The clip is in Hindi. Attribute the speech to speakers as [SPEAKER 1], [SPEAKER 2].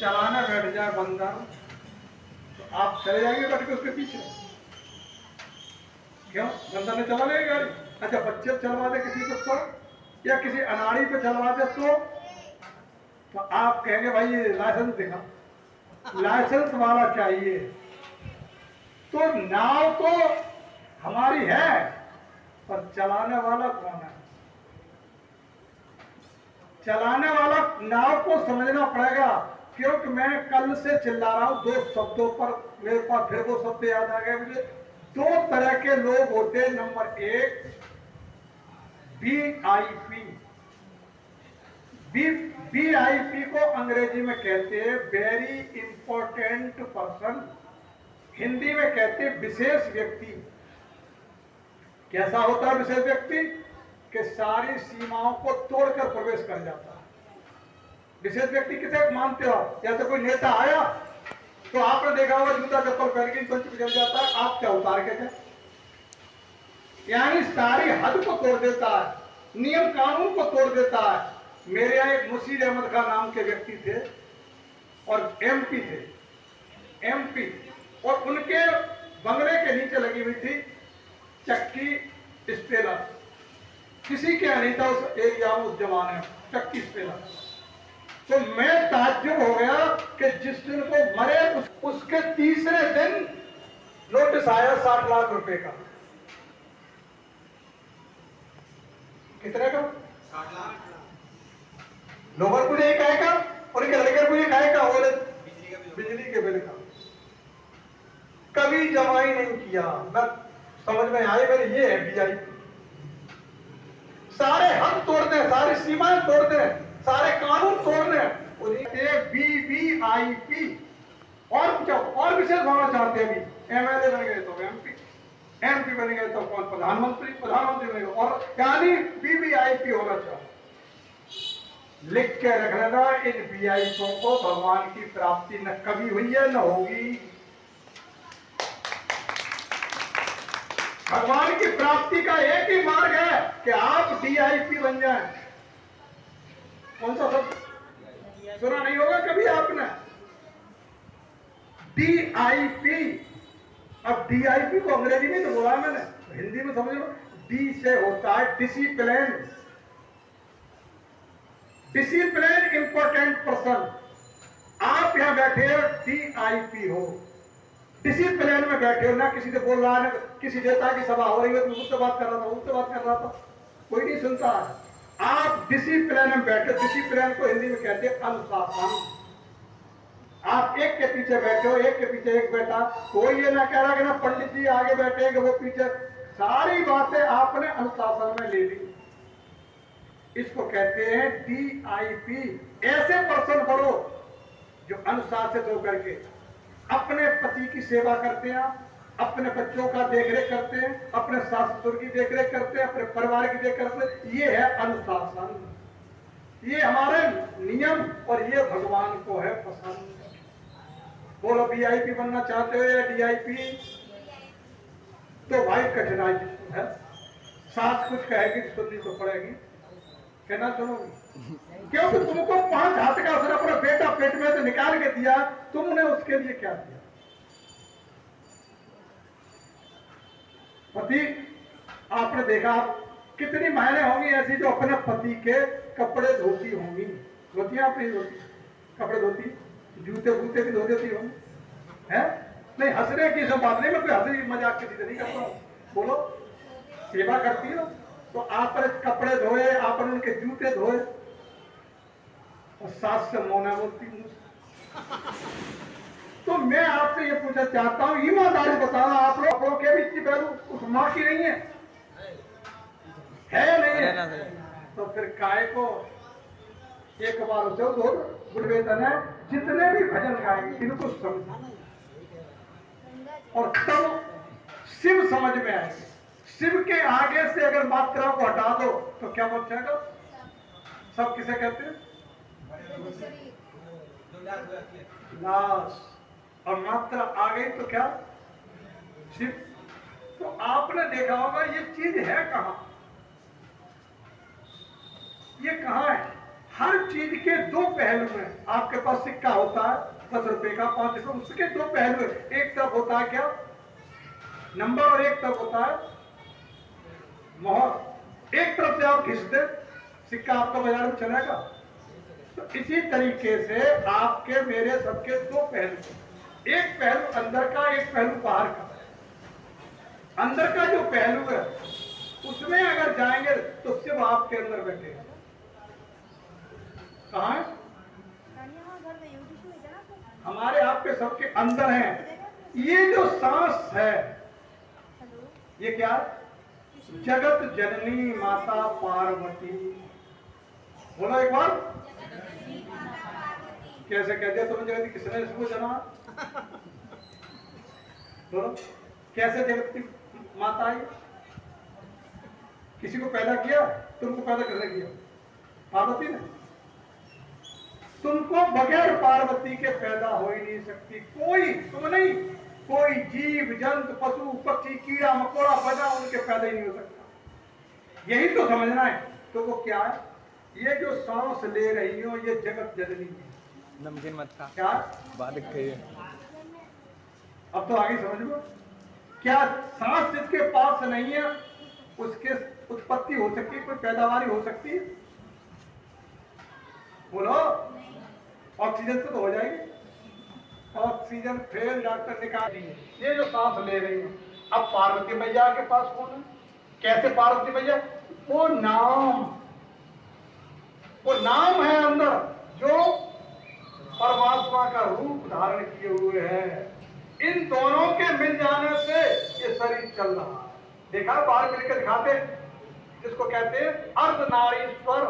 [SPEAKER 1] चलाने बैठ जाए बंदा तो आप चले जाएंगे बैठ के उसके पीछे? क्यों? बंदा ने चला लेगा गाड़ी। अच्छा, बच्चे चलवा दे किसी को तो, या किसी अनाड़ी पे चलवा दे तो आप कहेंगे भाई ये लाइसेंस दिखा, लाइसेंस वाला चाहिए। तो नाव तो हमारी है, पर चलाने वाला कौन है? चलाने वाला नाव को समझना पड़ेगा। क्योंकि मैं कल से चिल्ला रहा हूं 2 शब्दों पर, मेरे पास फिर वो शब्द याद आ गए मुझे। 2 तरह के लोग होते हैं। Number 1 VIP। VIP को अंग्रेजी में कहते हैं वेरी इंपॉर्टेंट पर्सन, हिंदी में कहते हैं विशेष व्यक्ति। कैसा होता है विशेष व्यक्ति? कि सारी सीमाओं को तोड़कर प्रवेश कर जाता है। विशेष व्यक्ति किसे मानते हो? या तो कोई नेता आया तो आपने देखा होगा जूता चप्पल पहन के पंच पे चल जाता है, आप क्या उतार के थे? यानी सारी हद को तोड़ देता है, नियम कानून को तोड़ देता है। मेरे यहाँ एक मुशीर अहमद खान नाम के व्यक्ति थे और MP थे, MP, और उनके बंगले के नीचे लगी हुई थी चक्की स्पेलर। किसी के नहीं था उस एरिया में उस जमाने में चक्की स्पेलर। तो मैं ताज्जुब हो गया कि जिस दिन को मरे उसके तीसरे दिन नोटिस आया 60 लाख रुपए का। कितने का?
[SPEAKER 2] 60 लाख।
[SPEAKER 1] लोगों को ये कहेगा, उनके लड़के को ये कहेगा, और बिजली के बिल का कभी जमा ही नहीं किया। मैं समझ में आए मेरे, ये है VIP। सारे हद तोड़ दे, सारी सीमाएं तोड़ दे, सारे कानून तोड़ दे। VVIP। और कुछ और विशेष होना चाहते हैं। अभी MLA बन गए तो MP बन गए तो कौन प्रधानमंत्री बन गए, और यानी VVIP होना चाहिए। लिख के रख लेना, इन VIPों को भगवान की प्राप्ति न कभी हुई है न होगी। भगवान की प्राप्ति का एक ही मार्ग है कि आप DIP बन जाएं। कौन सा शब्द सुना नहीं होगा कभी आपने? DIP। अब DIP को अंग्रेजी में तो बोला मैंने, हिंदी में समझ लो। D से होता है डिसिप्लिन, डिसिप्लिन इंपॉर्टेंट पर्सन। आप यहां बैठे हो DIP हो, डिसिप्लिन में बैठे हो ना। किसी से बोल रहा है, किसी नेता की सभा हो रही है, उससे बात कर रहा था, उससे बात कर रहा था, कोई नहीं सुनता। आप डिसिप्लिन में बैठे। डिसिप्लिन को हिंदी में कहते हैं अनुशासन। आप एक के पीछे बैठे हो, एक के पीछे एक बैठा, कोई ये ना कह रहा कि ना पंडित जी आगे बैठे कि वो पीछे। सारी बातें आपने अनुशासन में ले ली। इसको कहते हैं DIP। ऐसे पर्सन बनो जो अनुशासित होकर के अपने पति की सेवा करते हैं, अपने बच्चों का देखरेख करते हैं, अपने सास ससुर की देखरेख करते हैं, अपने परिवार की देखरेख करते हैं। ये है अनुशासन, ये हमारे नियम, और ये भगवान को है पसंद। बोलो VIP बनना चाहते हो या DIP? तो भाई कठिनाई है। सास कुछ कहेगी सुननी तो पड़ेगी, कहना सुनोगी। क्योंकि तुमको 5 हाथ का असर अपना बेटा पेट में से निकाल के दिया, तुमने उसके लिए क्या दिया? पति, आपने देखा कितनी महिलाएं होंगी ऐसी जो अपने पति के कपड़े धोती होंगी। धोती आपने धोती कपड़े धोती, जूते बूते भी धो देती होंगी, है? नहीं, हंसने की सब बात नहीं, मैं कोई हंसी मजाक किसी से नहीं करता हूं। बोलो, सेवा करती हो तो आपने कपड़े धोए, आपने उनके जूते धोए, और सास से मौना बोलती हूँ। तो मैं आपसे ये पूछना चाहता हूँ, ईमानदारी बताना, आप लोगों के भी इतनी पहलू उस माँ की नहीं है नहीं है? तो फिर काय को एक बार उसे दो गुरुवेदन है, जितने भी भजन गाएंगे इनको समझना, और तब शिव समझ में आएंगे। शिव के आगे से अगर मात्रा को हटा दो तो क्या बच जाएगा? सब किसे कहते हैं? नाश। और मात्रा आ गई तो क्या? शिव। तो आपने देखा होगा ये चीज है कहां? ये कहां है? हर चीज के दो पहलू हैं। आपके पास सिक्का होता है 10 रुपए का, 5 रुपए, उसके दो पहलू हैं। एक तरफ होता है क्या, नंबर, और एक तरफ होता है मोहर। एक तरफ से आप घिस दे, सिक्का आपका बाजार में चलेगा। तो इसी तरीके से आपके मेरे सबके दो पहलू, एक पहलू अंदर का, एक पहलू बाहर का। अंदर का जो पहलू है उसमें अगर जाएंगे तो सिर्फ आपके अंदर बैठे, कहाँ है, हमारे आपके सबके अंदर है। ये जो सांस है ये क्या है, जगत जननी माता पार्वती। बोलो एक बार, कैसे कह दिया तुम, जगत किसने इसको जना, बोलो कैसे जगत की माता आई, किसी को पैदा किया, तुमको पैदा किसने किया, पार्वती ने। तुमको बगैर पार्वती के पैदा हो ही नहीं सकती कोई, तुम नहीं, कोई जीव जंतु पशु पक्षी कीड़ा मकोड़ा बना उनके पैदा ही नहीं हो सकता। यही तो समझना है। तो वो क्या है, ये जो सांस ले रही हो ये जगत जननी है।
[SPEAKER 2] नमकीन मत खा,
[SPEAKER 1] क्या
[SPEAKER 2] बात कही।
[SPEAKER 1] अब तो आगे समझ लो, क्या सांस जिसके पास नहीं है उसके उत्पत्ति हो सकती है, कोई पैदावारी हो सकती है, बोलो, ऑक्सीजन से तो हो जाएगी, ऑक्सीजन फेल डॉक्टर निकाल दी। ये जो सांस ले रही है, अब पार्वती मैया के पास कौन है, कैसे पार्वती मैया, वो नाम है अंदर जो परमात्मा का रूप धारण किए हुए है। इन दोनों के मिल जाने से ये शरीर चल रहा है। देखा बाहर मिलकर दिखाते, जिसको कहते हैं अर्धनारीश्वर